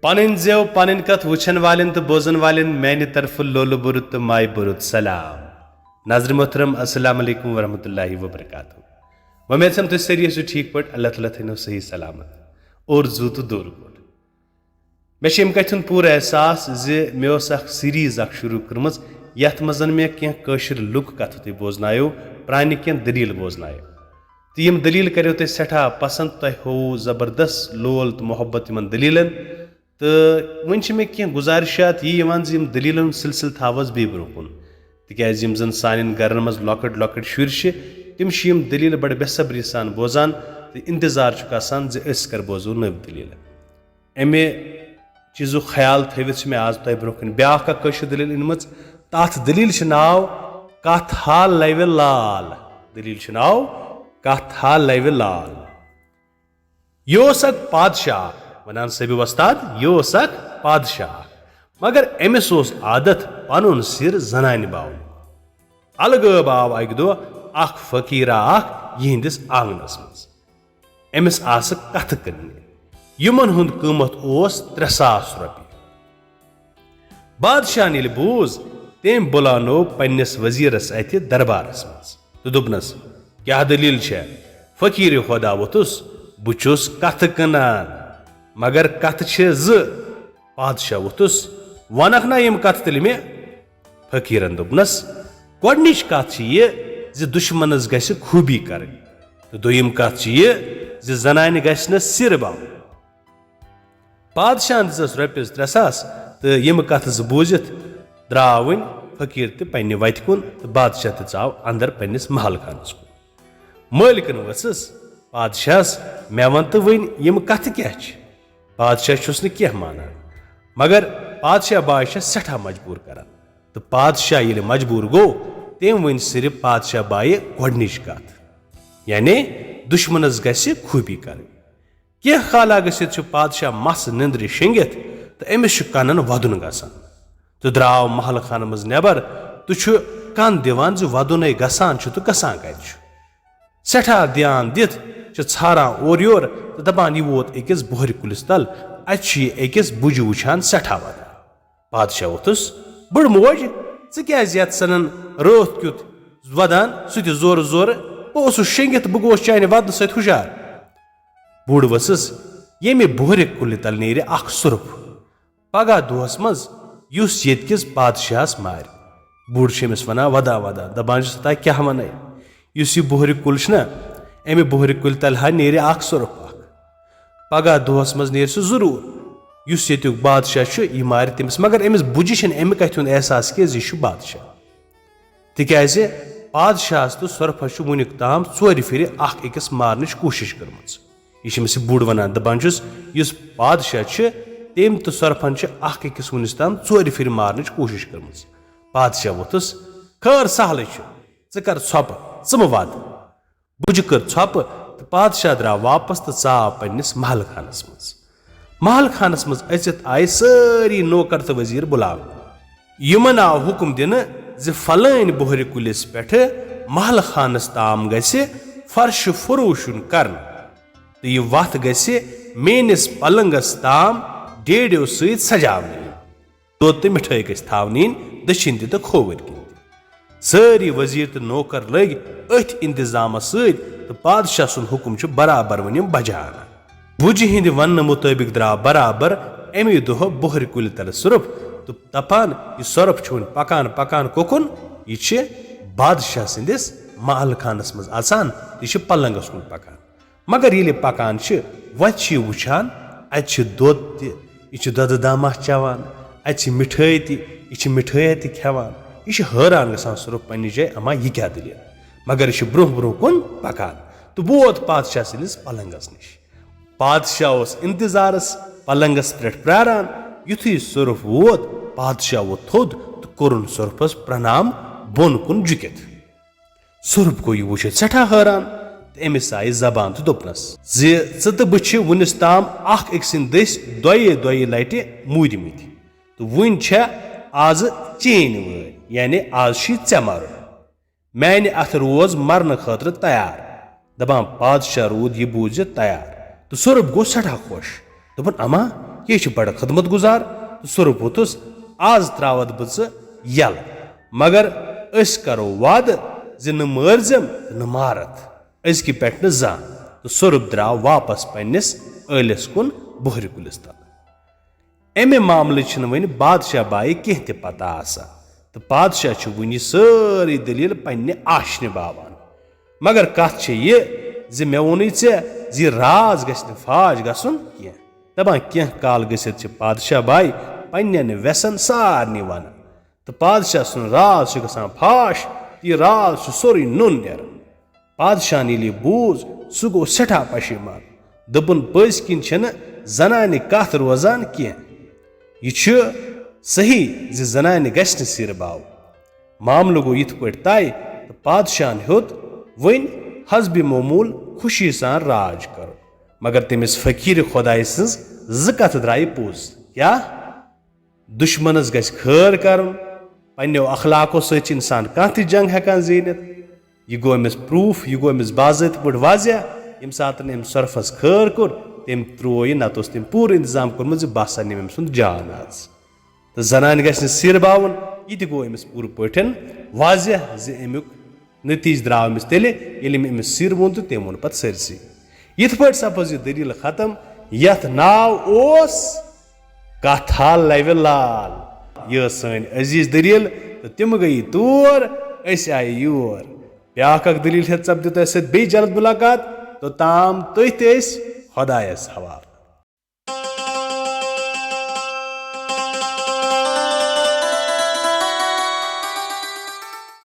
पन जेव पन कथ वुचन वालन तो बोजन वालन मैंने तरफ लोल बुरुत तो माय बुरुत सलाम नाज़रीन मोहतरम अस्सलाम वालेकुम वरहमतुल्लाहि वबरकातुहू। उम्मीद तुम सारी ठीक पे अल्लाह ताला थो सही सलामत और जू तो दूर पे मे कथ पूरा एहसास मे सीरीज शुरू कर्म यथ मज मे कह लुक कथ तुम बोजनायो प्रान कह दलील बोजनायो तो यम दलील करो तुम सठा पसंद तुम हो जबरदस्त लोल तो मोहब्बत इन दलीलन तो वन मे कह गुजारिशात यह दलीलन सिलसिल थावस बे ब्रोह तिकाज जन सान गरन मज लॉकट लॉकट शुर तिम दलील बड़ बेसब्री सान बोजान तो इंतजार आसान कर बोजो नव दलील अमे चीज़ ख्याल थवित मे आज तुम ब्रोह ब्या दलील इन तथ दलील नाव कथ हा लवि लाल दलील नाव कथ हा लवि लाल यह पादशाह वनान सभी वस्ताद यह पादशाह मगर अमिस आदत पन सिर जनान बावन अलग आव अक दह फकीरा यहंदिस आंगनस मज अमिस आस कथ कन्ने यमन हुंद कीमत 3,000 रुपये बादशाह ये बूज तम बुलानो पन्नस वजीरस अत दरबारस मज तो दोपनस क्या दलील छे फकीर खुदा वोतुस बुचुस कथ कनान मगर कथ छे बादशाह वोतुस वनक ना यम कथ तेल मे फकीरन दोपनस गोडनिच कथ यह दुश्मनस गस खूबी कर तो दोयम कथ यह जनान गस न सिर बावन बादशाह दिस रुपयस 3,000 तो यम कथ बूजित द्राव वन फकीर तो पन्ने वत कुन तो बादशाह तो आव अंदर पन्निस महल खानस कुन मालिकन वसस बादशाहस मे वन तो वन यम कथ क्या बादशाह छुस न मानान मगर बादशाह बाय सठा मजबूर करान तो बादशाह ये मजबूर गो तम वन सिर्फ बादशाह बाय गोडनिच कथ यानी दुश्मनस गस खूबी कर कह खाला गसित बादशाह मस निंद्र शेंगित तो अमिस कनन वदुन गसान तो द्राव महल खान मज नबर तो कन दिवान वदुन गसान तो गसान कत सठा ध्यान दिथ छारान और योर तो दपान यह वोत अकिस बोहर कुलिस तल अकिस बुज वुचान सठा वदान बादशाह वोतुस बड़ मोज क्या सनन रोथ क्युत वदान सह जोर जोर बह शेंगित बह गोस चाने वदन सत हुशार बुड़ वसस ये बोहर कुल तल नेर सुरफ पगह दोहस मज युस येतकिस बादशाहस मार बुड़ अमिस वना वदा वदा दपान ता क्या वन युस यह बोहर कुल अमे बोहर कुल तल नेर सुरफ पगह दोहस मज नेर सह जरूर युस येतुक बादशाह यह मार तमिस मगर अमिस बुझ अमे कथ एहसास यह बादशाह तिकाज बादशाह तो सुरफस वुनिक ताम 4 फिर अकिस मारनच कोशिश कर्म यह बुड़ वनान दपान इस बादशाह तम तो सुरफन अकिस वुनिस ताम 4 फिर मारनच कोशिश कर्म बादशाह वोतुस खैर सहल कर छप च वद बुझ कर छप तो बादशाह द्राव वापस तो चाव पन्निस महल खानस मज अचित आय सारी नौकर तो वजीर बुलाव यमन आव हुक्म दिन फलान बोहर कुलिस पे महल खानस ताम गस फर्श फरोशन कर तो यह वत गस मेनिस पलंगस ताम डेड़ो सत सजावन दूध तो मिठाई गस थावन दशिन तो खोवर किन सारी वजीर तो नौकर लग अथ इंतजाम सत तो बादशाह सुन हुक्म बराबर वन बजान बुझ हिंद वन मुताबिक द्राव बराबर अमे दह बोहर कुल तल सुरफ तो दपान यह सुरफ वन पकान पकान कोकुन यह बादशाह सिंदिस महल खानस मज अचान यह पलंगस कुन पकान मगर ये पकान वत वुचान अत दोद तह दोद दामा चवान अत मिठाई तह मिठाई तह खेवान यह हैरान गसान सुरफ पन्ने जाय अमा यह क्या दलील मगर यह ब्रोह ब्रोह कुन पकान तो वोत बादशाह सिंदिस पलंगस निश बादशाह इंतजारस पलंगस पे प्रारान युथी सुरफ वोत बादशाह वो थोद तो कोरुन सुरफस प्रणाम बोन कुन झुकित सुरफ गो यह वुचित सठा हैरान तो अमिस आय जबान तो दोपनस तो बह वुनिस ताम अक सिंद दस दोये लट मूदमत तो वन आज चेन वर यानी आज ऐ मर मैंने अथ रोज मरन खतर तैयार दपान बादशाह रूद यह बूझ तैयार तो सुरभ गो सठा खुश दोपन अमा यह बड़ खदमत गुजार तो स्वरूप वोतुस आज त्रावत बह यल मगर अस करो वाद न मारजम न मारत अजकि पे जा तो स्वरूप द्राव वापस पन्निस ٲलिस कुन बोहर कुलिस तल अमे मामले वन बादशाह बाई कह त पता आसा तो बादशाह वन सारी दलील पन्ने आशने बावान मगर कथ यह मे वोन े राज गि फाश गसन कह दपान कह काल गसित बादशाह बाई पन्न वेसन सारनी वन तो बादशाह सुन राज गसान फाश यह राज सोरे नुन नेर बादशाह ये बूझ सह गो सठा पशीमान दोपन पज किन जनान कथ रोजान कह यह सही जनान गश्न सिर बाव मामलो गो यथ पे तय तो बादशाह हेत वन हस्ब मामूल खुशी सान राज कर मगर तमिस फकीर खुदाई सज कथ द्राय पोज क्या दुश्मनस गस खैर कर पन्नो अखलाको सच इंसान कह जंग हेकान जीनित यह गो अमिस प्रूफ यह गो अमिस बाज़ात पे वाजिया यम सात सरफस खैर कोर तम त्रो यह नत तम पूरा इंतजाम कोर्मुत बह सा निम सुंद जान आज तो जनान गश्न सिर बावन यह गो अमिस पूर पे वाजिया अमुक नतीज द्राव अमिस तेले अमिस सिर वोन तो तम वोन पे सरसी यथ पे सपज यह दलील खत्म यथ नाव ओस कथा लवि लाल यह सन अजीज दलील तो तम गई तोर अस आये योर ब्याख दलील सपद तह बे जल्द मुलाकात तो ताम तुह खुदायस हवाल।